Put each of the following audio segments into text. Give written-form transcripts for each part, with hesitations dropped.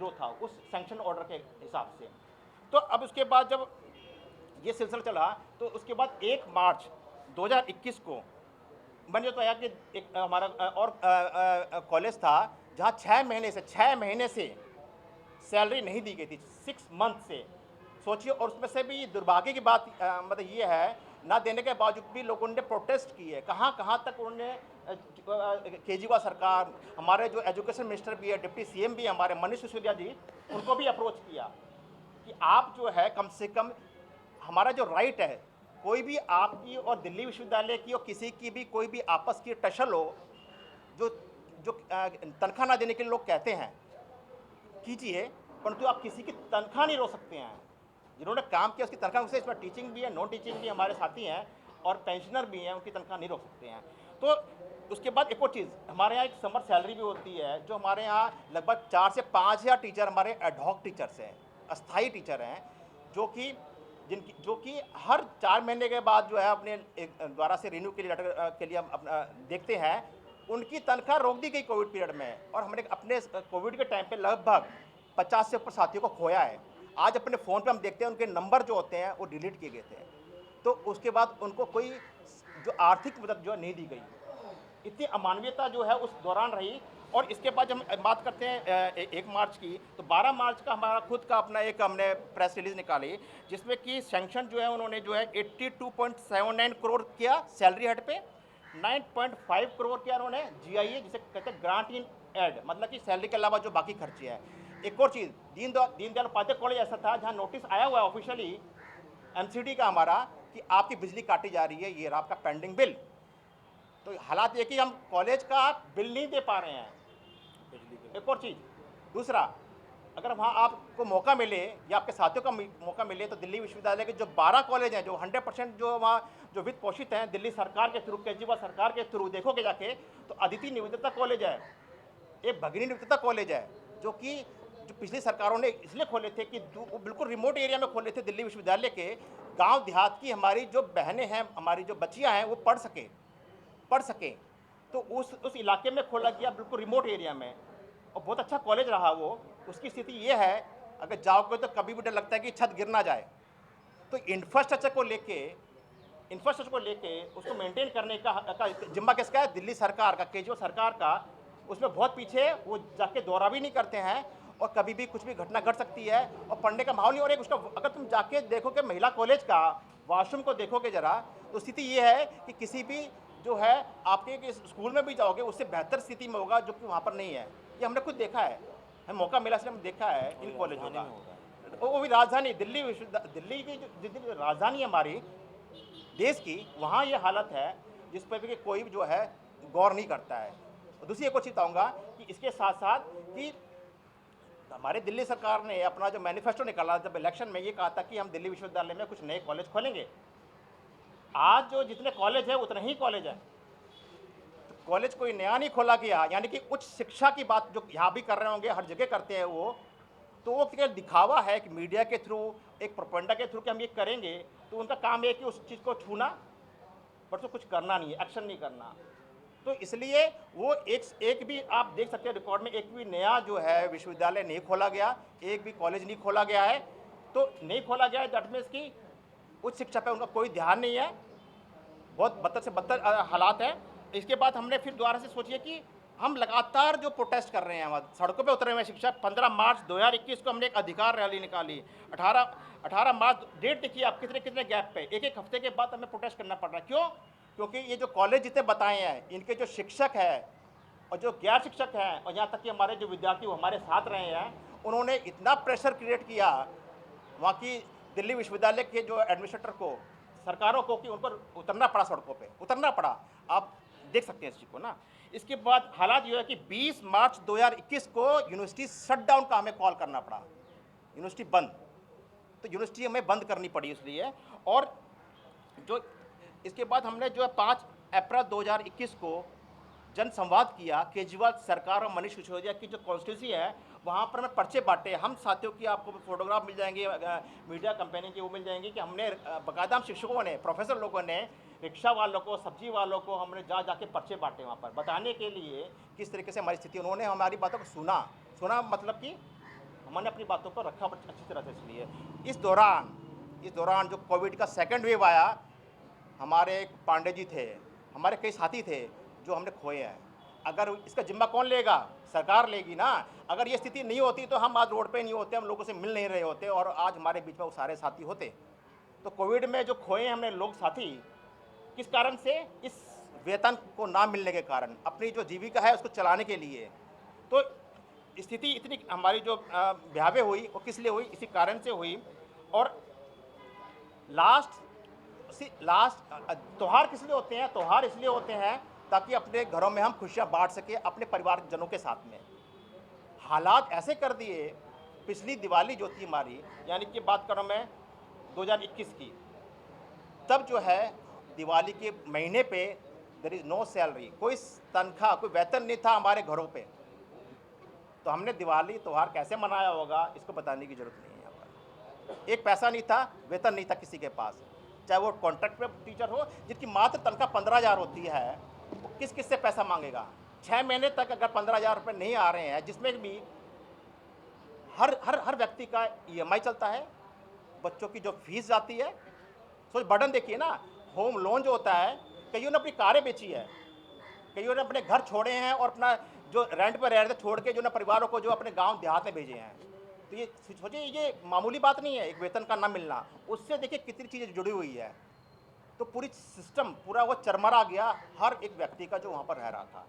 Zero था उस sanction order के हिसाब से। तो अब उसके बाद जब ये सिलसिला चला तो उसके बाद 1 मार्च 2021 को मैंने जो बताया कि एक हमारा और कॉलेज था जहाँ 6 महीने से सैलरी नहीं दी गई थी, 6 मंथ से। सोचिए, और उसमें से भी दुर्भाग्य की बात मतलब ये है, ना देने के बावजूद भी लोगों ने प्रोटेस्ट किए। कहाँ कहाँ तक उन्होंने केजरीवाल सरकार, हमारे जो एजुकेशन मिनिस्टर भी है, डिप्टी सीएम भी हमारे मनीष सिसोदिया जी, उनको भी अप्रोच किया कि आप जो है कम से कम हमारा जो राइट है, कोई भी आपकी और दिल्ली विश्वविद्यालय की और किसी की भी कोई भी आपस की टसल हो, जो जो तनख्वाह ना देने के लिए लोग कहते हैं कीजिए, परंतु आप किसी की तनख्वाह नहीं रोक सकते हैं। जिन्होंने काम किया उसकी तनख्वाह, उससे इसमें टीचिंग भी है, नॉन टीचिंग भी हमारे साथी हैं और पेंशनर भी हैं, उनकी तनख्वाह नहीं रोक सकते हैं। तो उसके बाद एक और चीज़, हमारे यहाँ एक समर सैलरी भी होती है, जो हमारे यहाँ लगभग 4 से 5 हज़ार टीचर हमारे एडहॉक टीचर्स हैं, अस्थाई टीचर हैं, जो कि हर 4 महीने के बाद जो है अपने द्वारा से रिन्यू के लिए लेटर के लिए हम अपना देखते हैं। उनकी तनख्वाह रोक दी गई कोविड पीरियड में, और हमने अपने कोविड के टाइम पे लगभग 50 से ऊपर साथियों को खोया है। आज अपने फ़ोन पे हम देखते हैं उनके नंबर जो होते हैं वो डिलीट किए गए थे। तो उसके बाद उनको कोई जो आर्थिक मदद जो है नहीं दी गई। इतनी अमानवीयता जो है उस दौरान रही। और इसके बाद जब हम बात करते हैं 1 मार्च की, तो 12 मार्च का हमारा खुद का अपना एक हमने प्रेस रिलीज़ निकाली, जिसमें कि सैंक्शन जो है उन्होंने जो है 82.79 करोड़ किया सैलरी हेड पे, 9.5 करोड़ किया उन्होंने जीआईए, जिसे कहते हैं ग्रांट इन एड, मतलब कि सैलरी के अलावा जो बाकी खर्चे हैं। एक और चीज़, दीनदयाल उपाध्याय कॉलेज ऐसा था जहाँ नोटिस आया हुआ है ऑफिशियली एमसीडी का हमारा कि आपकी बिजली काटी जा रही है, ये रहा आपका पेंडिंग बिल। तो हालात ये कि हम कॉलेज का बिल नहीं दे पा रहे हैं। एक और चीज़, दूसरा, अगर वहाँ आपको मौका मिले या आपके साथियों का मौका मिले तो दिल्ली विश्वविद्यालय के जो 12 कॉलेज हैं, जो 100% जो वहाँ जो वित्त पोषित हैं दिल्ली सरकार के थ्रू, केजरीवाल सरकार के थ्रू, देखोगे जाके तो अदिति निवेदिता कॉलेज है, एक भगिनी निवेदिता कॉलेज है, जो कि जो पिछली सरकारों ने इसलिए खोले थे कि बिल्कुल रिमोट एरिया में खोले थे दिल्ली विश्वविद्यालय के, गांव देहात की हमारी जो बहनें हैं, हमारी जो बच्चियां हैं, वो पढ़ सकें। तो उस इलाके में खोला गया, बिल्कुल रिमोट एरिया में, और बहुत अच्छा कॉलेज रहा वो। उसकी स्थिति ये है, अगर जाओगे तो कभी भी डर लगता है कि छत गिर ना जाए। तो इंफ्रास्ट्रक्चर को लेके उसको मेंटेन करने का जिम्मा किसका है? दिल्ली सरकार का, केजरीवाल सरकार का। उसमें बहुत पीछे, वो जाके दौरा भी नहीं करते हैं, और कभी भी कुछ भी घटना घट सकती है, और पढ़ने का माहौल नहीं। और एक उसका अगर तुम जाके देखोगे महिला कॉलेज का वॉशरूम को देखोगे जरा, तो स्थिति ये है कि किसी भी जो है आपके स्कूल में भी जाओगे उससे बेहतर स्थिति में होगा, जो कि वहाँ पर नहीं है। ये हमने खुद देखा है, हमें मौका मिला इसलिए हमने देखा है इन कॉलेजों का। वो भी राजधानी दिल्ली दिल्ली की जो राजधानी है हमारी देश की, वहाँ ये हालत है जिस पर भी कोई जो है गौर नहीं करता है। और दूसरी एक और चीज़ बताऊँगा कि इसके साथ साथ कि हमारे दिल्ली सरकार ने अपना जो मैनिफेस्टो निकाला जब इलेक्शन में, ये कहा था कि हम दिल्ली विश्वविद्यालय में कुछ नए कॉलेज खोलेंगे। आज जो जितने कॉलेज है उतने ही कॉलेज है, तो कॉलेज कोई नया नहीं खोला गया। यानी कि उच्च शिक्षा की बात जो यहाँ भी कर रहे होंगे, हर जगह करते हैं वो, तो वो केवल दिखावा है कि मीडिया के थ्रू, एक प्रोपेगेंडा के थ्रू कि हम ये करेंगे। तो उनका काम है कि उस चीज़ को छूना, पर तो कुछ करना नहीं है, एक्शन नहीं करना। तो इसलिए वो एक भी आप देख सकते हैं रिकॉर्ड में, एक भी नया जो है विश्वविद्यालय नहीं खोला गया, एक भी कॉलेज नहीं खोला गया है। तो नहीं खोला गया है, दैट मीन्स की उच्च शिक्षा पे उनका कोई ध्यान नहीं है, बहुत बदतर से बदतर हालात है। इसके बाद हमने फिर दोबारा से सोचिए कि हम लगातार जो प्रोटेस्ट कर रहे हैं, वहाँ सड़कों पे उतरे हुए शिक्षक। 15 मार्च 2021 को हमने एक अधिकार रैली निकाली। 18 मार्च, डेट देखिए आप, कितने कितने गैप पे, एक हफ्ते के बाद हमें प्रोटेस्ट करना पड़ रहा है। क्यों? क्योंकि ये जो कॉलेज जितने बताए हैं, इनके जो शिक्षक हैं और जो गैर शिक्षक हैं, और यहाँ तक कि हमारे जो विद्यार्थी वो हमारे साथ रहे हैं, उन्होंने इतना प्रेशर क्रिएट किया वहाँ की दिल्ली विश्वविद्यालय के जो एडमिनिस्ट्रेटर को, सरकारों को, कि उन पर उतरना पड़ा, सड़कों पे उतरना पड़ा। आप देख सकते हैं इस चीज़ को ना। इसके बाद हालात ये है कि 20 मार्च 2021 को यूनिवर्सिटी शटडाउन का हमें कॉल करना पड़ा, यूनिवर्सिटी बंद। तो यूनिवर्सिटी हमें बंद करनी पड़ी इसलिए। और जो इसके बाद हमने जो है 5 अप्रैल 2021 को जनसंवाद किया। केजरीवाल सरकार और मनीष सिसोदिया की जो कॉन्स्टिट्यूंसी है, वहाँ पर हमें पर्चे बांटे। हम साथियों की आपको फोटोग्राफ मिल जाएंगे, मीडिया कंपनी की वो मिल जाएंगी, कि हमने बाकायदा शिक्षकों ने, प्रोफेसर लोगों ने, रिक्शा वालों को, सब्जी वालों को हमने जाके पर्चे बांटे वहाँ पर, बताने के लिए किस तरीके से हमारी स्थिति। उन्होंने हमारी बातों को सुना मतलब कि मैंने अपनी बातों पर रखा अच्छी तरह से। इसलिए इस दौरान जो कोविड का सेकंड वेव आया, हमारे एक पांडे जी थे, हमारे कई साथी थे जो हमने खोए हैं। अगर इसका जिम्मा कौन लेगा? सरकार लेगी ना। अगर ये स्थिति नहीं होती तो हम आज रोड पे नहीं होते, हम लोगों से मिल नहीं रहे होते और आज हमारे बीच में वो सारे साथी होते। तो कोविड में जो खोए हमने लोग साथी, किस कारण से? इस वेतन को ना मिलने के कारण, अपनी जो जीविका है उसको चलाने के लिए। तो स्थिति इतनी हमारी जो भयावह हुई वो किस लिए हुई? इसी कारण से हुई। और लास्ट त्योहार किस लिए होते हैं? त्योहार इसलिए होते हैं ताकि अपने घरों में हम खुशियां बांट सके अपने परिवारजनों के साथ में। हालात ऐसे कर दिए, पिछली दिवाली जो थी हमारी, यानी कि बात कर रहा हूँ मैं 2021 की, तब जो है दिवाली के महीने पे देयर इज़ नो सैलरी, कोई तनख्वाह, कोई वेतन नहीं था हमारे घरों पे। तो हमने दिवाली त्यौहार कैसे मनाया होगा इसको बताने की ज़रूरत नहीं है यहाँ पर। एक पैसा नहीं था, वेतन नहीं था किसी के पास, चाहे वो कॉन्ट्रैक्ट पे टीचर हो जिनकी मात्र तनख्वाह 15,000 होती है, वो किस किस से पैसा मांगेगा? 6 महीने तक अगर 15,000 रुपये नहीं आ रहे हैं, जिसमें भी हर हर हर व्यक्ति का ईएमआई चलता है, बच्चों की जो फीस जाती है, सोच बर्डन देखिए ना। होम लोन जो होता है, कईयों ने अपनी कारें बेची है, कईयों ने अपने घर छोड़े हैं और अपना जो रेंट पर रह रहे थे छोड़ के जो ना परिवारों को जो अपने गांव देहात में भेजे हैं। तो ये सोचिए, ये मामूली बात नहीं है एक वेतन का ना मिलना, उससे देखिए कितनी चीज़ें जुड़ी हुई है। तो पूरी सिस्टम पूरा वो चरमरा गया हर एक व्यक्ति का जो वहाँ पर रह रहा था।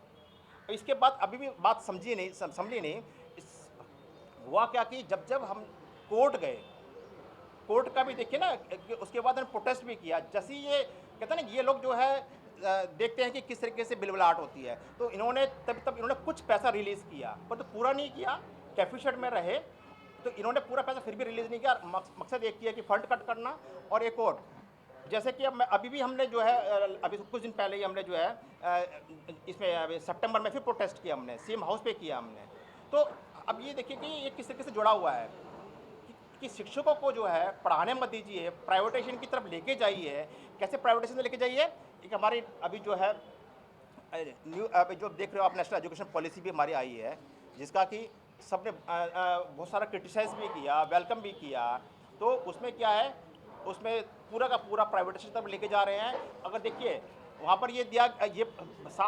इसके बाद अभी भी बात समझी नहीं, समझी नहीं। इस हुआ क्या कि जब जब हम कोर्ट गए, कोर्ट का भी देखिए ना कि उसके बाद हमने प्रोटेस्ट भी किया। जैसे ये कहते हैं ना, ये लोग जो है देखते हैं कि किस तरीके से बिलबलाहट होती है, तो इन्होंने तब इन्होंने कुछ पैसा रिलीज़ किया, पर तो पूरा नहीं किया, कैफिशेट में रहे। तो इन्होंने पूरा पैसा फिर भी रिलीज़ नहीं किया। मकसद एक किया कि फंड कट करना। और एक और, जैसे कि अब अभी भी हमने जो है अभी कुछ दिन पहले ही हमने जो है इसमें सितंबर में फिर प्रोटेस्ट किया, हमने सेम हाउस पे किया हमने। तो अब ये देखिए कि ये किस तरीके से जुड़ा हुआ है कि शिक्षकों को जो है पढ़ाने मत दीजिए, प्राइवेटाइजेशन की तरफ लेके जाइए। कैसे प्राइवेटाइजेशन में लेके जाइए? एक हमारी अभी जो है न्यू अभी जो देख रहे हो आप, नेशनल एजुकेशन पॉलिसी भी हमारी आई है, जिसका कि सबने बहुत सारा क्रिटिसाइज भी किया, वेलकम भी किया। तो उसमें क्या है, उसमें पूरा का पूरा प्राइवेटाइजेशन तरफ लेके जा रहे हैं। अगर देखिए वहाँ पर ये दिया, ये